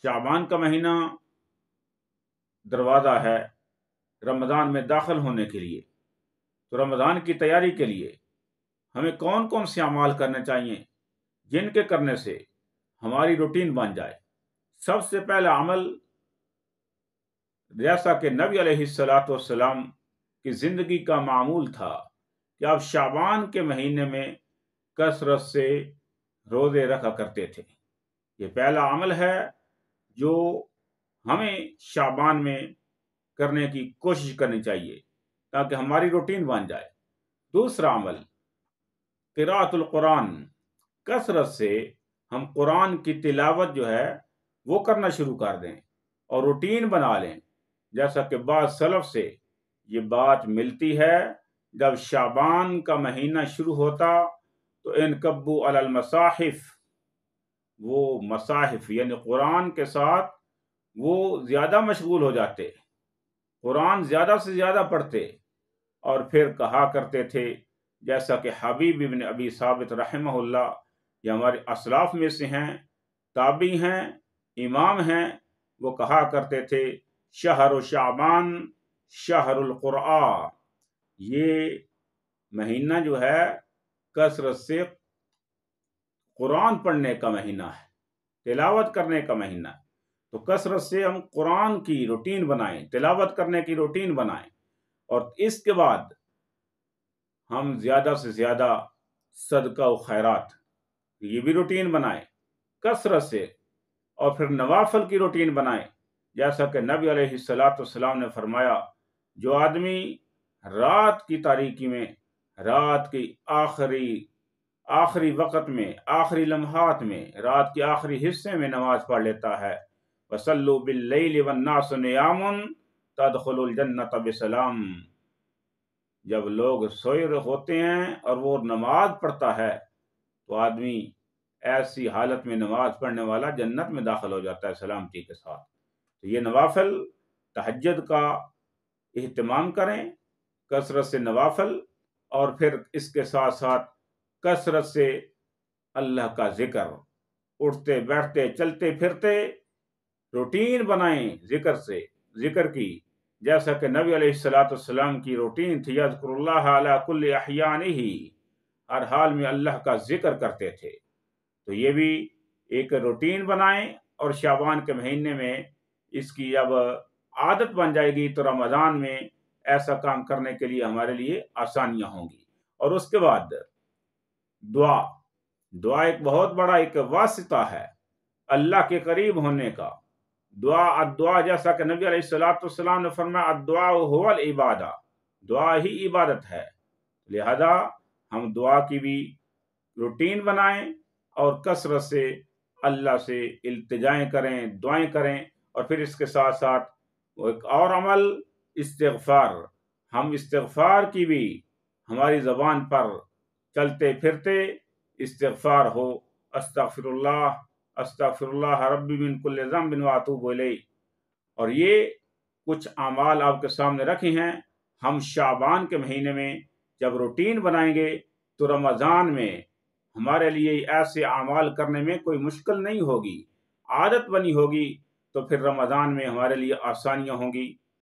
शाबान का महीना दरवाज़ा है रमज़ान में दाखिल होने के लिए। तो रमज़ान की तैयारी के लिए हमें कौन कौन से अमाल करने चाहिए जिनके करने से हमारी रूटीन बन जाए। सबसे पहला अमल, जैसा कि नबी अलैहिस्सलाम की ज़िंदगी का मामूल था कि आप शाबान के महीने में कसरत से रोज़े रखा करते थे। ये पहला अमल है जो हमें शाबान में करने की कोशिश करनी चाहिए ताकि हमारी रूटीन बन जाए। दूसरा अमल क़िराअतुल कुरान, कसरत से हम कुरान की तिलावत जो है वो करना शुरू कर दें और रूटीन बना लें। जैसा कि बाद सलफ से ये बात मिलती है, जब शाबान का महीना शुरू होता तो इनकब्बू अलल मसाहिफ, वो मसाहिफ यानी कुरान के साथ वो ज़्यादा मशगूल हो जाते, कुरान ज़्यादा से ज़्यादा पढ़ते और फिर कहा करते थे, जैसा कि हबीब इब्न अबी साबित रहमहुल्लाह, ये हमारे असलाफ में से हैं, ताबी हैं, इमाम हैं, वो कहा करते थे शहर शाबान शहरुल कुरआन, ये महीना जो है कसरत से कुरान पढ़ने का महीना है, तिलावत करने का महीना है। तो कसरत से हम कुरान की रूटीन बनाएं, तिलावत करने की रूटीन बनाएं और इसके बाद हम ज़्यादा से ज़्यादा सदका व खैरात, ये भी रूटीन बनाएं कसरत से। और फिर नवाफल की रूटीन बनाएं, जैसा कि नबी अलैहिस्सलाम ने फरमाया, जो आदमी रात की तारीकी में, रात की आखिरी वक़्त में, आखिरी लम्हात में, रात के आखिरी हिस्से में नमाज पढ़ लेता है, वसल्लु बिल्लैलि वन्नासु नियामुन तदखुलुल जन्नत बिसलाम, जब लोग सोए होते हैं और वो नमाज पढ़ता है तो आदमी ऐसी हालत में नमाज पढ़ने वाला जन्नत में दाखिल हो जाता है सलामती के साथ। तो ये नवाफल तहज्जुद का इहतिमाम करें, कसरत से नवाफल, और फिर इसके साथ साथ कसरत से अल्लाह का जिक्र, उठते बैठते चलते फिरते रूटीन बनाएं जिक्र की, जैसा कि नबी अलैहिस्सलाम की रूटीन थी, यज़कुरुल्लाह अला कुल्लि अहयानिही, हर हाल में अल्लाह का जिक्र करते थे। तो ये भी एक रूटीन बनाएं और शाबान के महीने में इसकी अब आदत बन जाएगी तो रमज़ान में ऐसा काम करने के लिए हमारे लिए आसानियां होंगी। और उसके बाद दुआ एक बहुत बड़ा एक वासिता है अल्लाह के करीब होने का। दुआ जैसा कि नबी अलैहिस्सलाम ने फरमाया, दुआ हुवल इबादा, दुआ ही इबादत है। लिहाजा हम दुआ की भी रूटीन बनाएं और कसरत से अल्लाह से इल्तिजाएं करें, दुआएं करें। और फिर इसके साथ साथ वो एक और अमल इस्तिग़फ़ार, हम इस्तिग़फ़ार की भी हमारी ज़बान पर चलते फिरते इस्तिग़फ़ार हो, अस्तग़फ़िरुल्लाह अस्तग़फ़िरुल्लाह रब्बी मिन कुल्लि ज़ंबिन व अतूबु इलैह। और ये कुछ अमाल आपके सामने रखे हैं। हम शाबान के महीने में जब रूटीन बनाएंगे तो रमज़ान में हमारे लिए ऐसे अमाल करने में कोई मुश्किल नहीं होगी, आदत बनी होगी, तो फिर रमज़ान में हमारे लिए आसानियां होंगी।